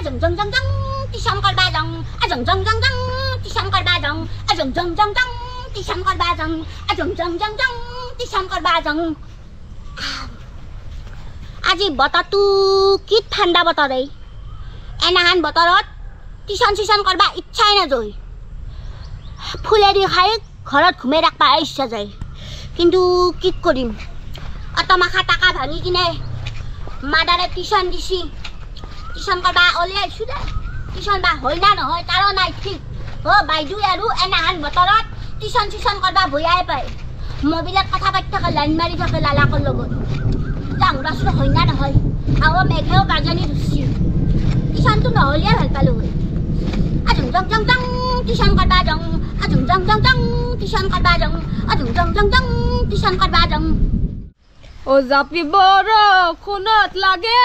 Ajeng jeng jeng jeng tuition করবা যাও আজং জং জং জং tuition করবা যাও আজং জং জং জং টিউশন করবা যাও আজং জং জং জং টিউশন করবা যাও আজি বতৰটো কি ঠাণ্ডা বতৰ এই এনাহান বতৰত টিউশন কৰবা ইচ্ছাই নাযায় ফুলেদি খাই ঘৰত ঘুমাই ৰাখবা ইচ্ছা যায় কিন্তু কি কৰিম অতমাখা টাকা ভাঙি কিনে মাদাৰে টিউশন দিছি টিউশন কৰবা ওলাইছো দে টিউশন বা হয় না নহয় তাৰো নাই ঠিক ও বাইদু আৰু এনাহান বতৰত টিউশন কৰবা ভয়াই পায় মোবাইলত কথা পাতি থাকে লাইন মাৰি থাকে লালাকৰ লগত যাওঁ ৰাস্তা হয় না নহয় আৰু মেঘেও গাজনি ধুছি টিউশনটো নহ'লে ভাল পালো হয় আজং জং জং জং টিউশন কৰবা যাওঁ আজং জং জং জং টিউশন কৰবা যাওঁ আজং জং জং জং টিউশন কৰবা যাওঁ ও জাপি বৰষুণত লাগে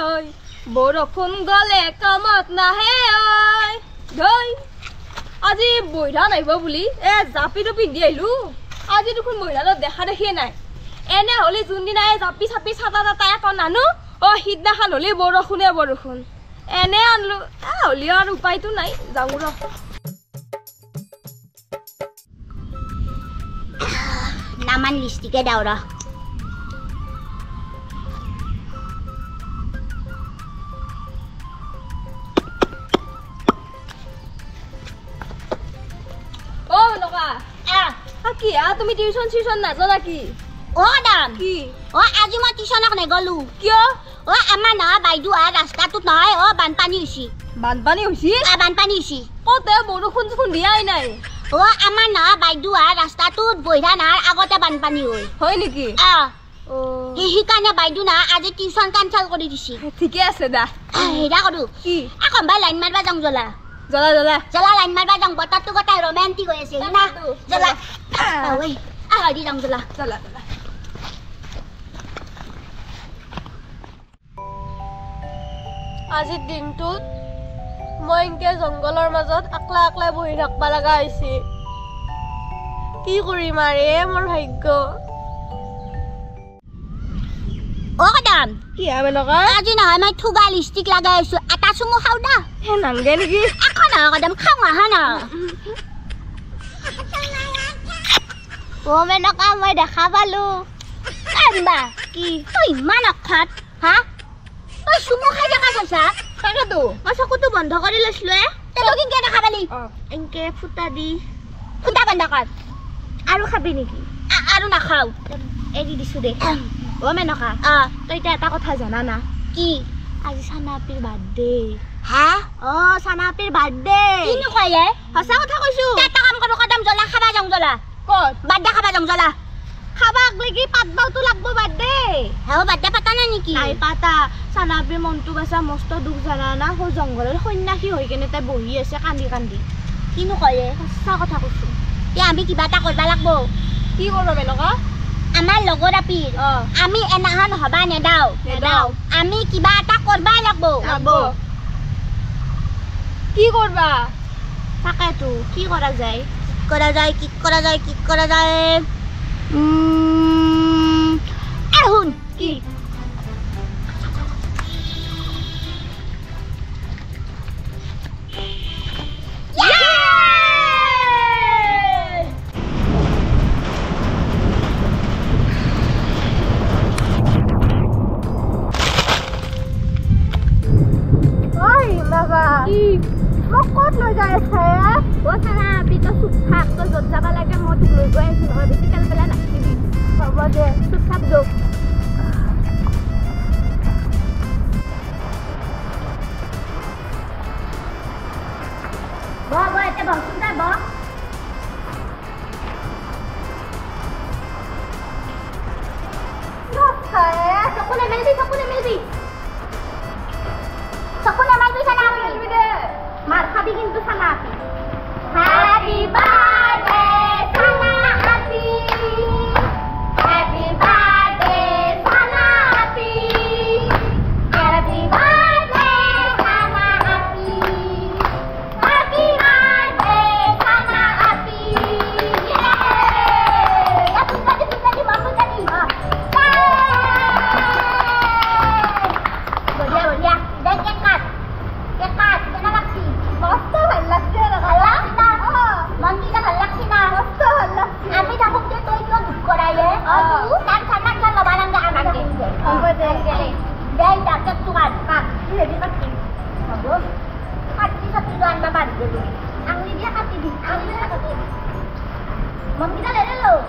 ঐ বৰষুণ গলে কামত নাহে ঐ ধৈ আজি বৈধান আহিব বুলি জাপিটো পিন্ধি আহিলো আজি দেখোন বৈধানত দেখা দেখিয়ে নাই এনে হলে যোনদিনা জাপি চাপি চাটা তাটা একো নানো সিদিনাখন হলে বৰষুণ এনে আনলো হলেও আৰু উপায়তো নাই যাওঁ ৰ নামান লিষ্টিকে দাও ৰ কি তুমি টিউশন নাজানা কি ও দাম কি আজি মই টিউশনক নেগলো কিয় আমাৰ নহয় বাইদু ৰাস্তাটোত নহয় বানপানী হৈছে বানপানী হৈছে কতে বৰষুণ দিয়াই নাই আমাৰ নহয় বাইদু ৰাস্তাটোত বৈধা নাৰ আগতে বানপানী হয় নেকি সেইকাৰণে বাইদু না আজি টিউশন কেঞ্চেল কৰি দিছি ঠিকে আছে দা হেৰা কৰো কি কোনোবাই লাইন মাৰিবা যাওঁ জ্বলা লাইন মাৰিবা যাওঁ বতৰটো গোটাই ৰোমেণ্টিক হৈ আছে না জ্বলা দি যাওঁ জ্বলা আজিৰ দিনটোত মই এনেকে জংগলৰ মাজত আকলা বহি থাকবা লগা হৈছে কি কৰিম আৰে মোৰ ভাগ্য দাম কি হবে লগা আজি নহয় মই থুগা লিপষ্টিক লগাই আছো এটা চুমু খাও দা নাংগে নেকি এখন নহয় কদম খাওঁ আহা না মেনকা মই দেখা পালো কান্দা কি তই ইমান অখাত তই চুমু খাই দেখা চাইছা তাকেতো মই চকুটো বন্ধ কৰি লৈছিলো তই কেনেকে দেখা পালি এনেকে ফুটা দি ফুটা বন্ধ কৰ আৰু খাবি নেকি আৰু নাখাও এৰি দিছো দে মেনকা তই এতিয়া এটা কথা জানা না কি আজি চানাপিৰ বাৰ্থডে চানাপিৰ বাৰ্থডে কিনো কয় সঁচা কথা কৈছো এটা কাম কৰো কদম জ্বলা খাবা যাওঁ জ্বলা ক'ত বাৰ্থডে খাবা যাওঁ জ্বলা খাবাক লাগি পাতবাওতো লাগবো বাৰ্থডে বাৰ্থডে পাতা নাই নেকি নাই পাতা চানাপিৰ মনটো বাছা মস্ত দুখ জানা না সৌ জংঘলৰ সন্যাসী হৈ কেনে তাই বহি আছে কান্দি কিনো কয় সঁচা কথা কৈছো এতিয়া আমি কিবা এটা কৰিব লাগব কি কৰিব মেনকা আমাৰ লগৰ আপিৰ আমি এনাহান হবা নেদাও আমি কিবা এটা কৰবা লাগব কি কৰবা তাকেতো কি কৰা যায় আহুন কি মোক ক'ত লৈ যাই আছে চানাপি তই চুপ থাক তই য'ত যাব লাগে মই তোক লৈ গৈ আছো নহয় বেছি তেল পেলাই নাখিবি হ'ব দে চুপ থাক যোগ এতিয়া বহচোন তাই বহ চকু নেমেলিবি চানাপি মার খাবি কিন্তু চানাপি হ্যাপি বার্থডে চানাপি হ্যাপি বার্থডে চানাপি হ্যাপি বার্থডে চানাপি হ্যাপি বার্থডে চানাপি ফুটাদি বঢ়িয়া দেখ কেক কাট কাটি হেৰি কাটি হ'ব কাটি চাটিটো আনিবা পাৰিব তুমি আঙুলি দিয়া কাটি দিম আঙুলি দিয়া কাটি মমকেইটা লৈ লওঁ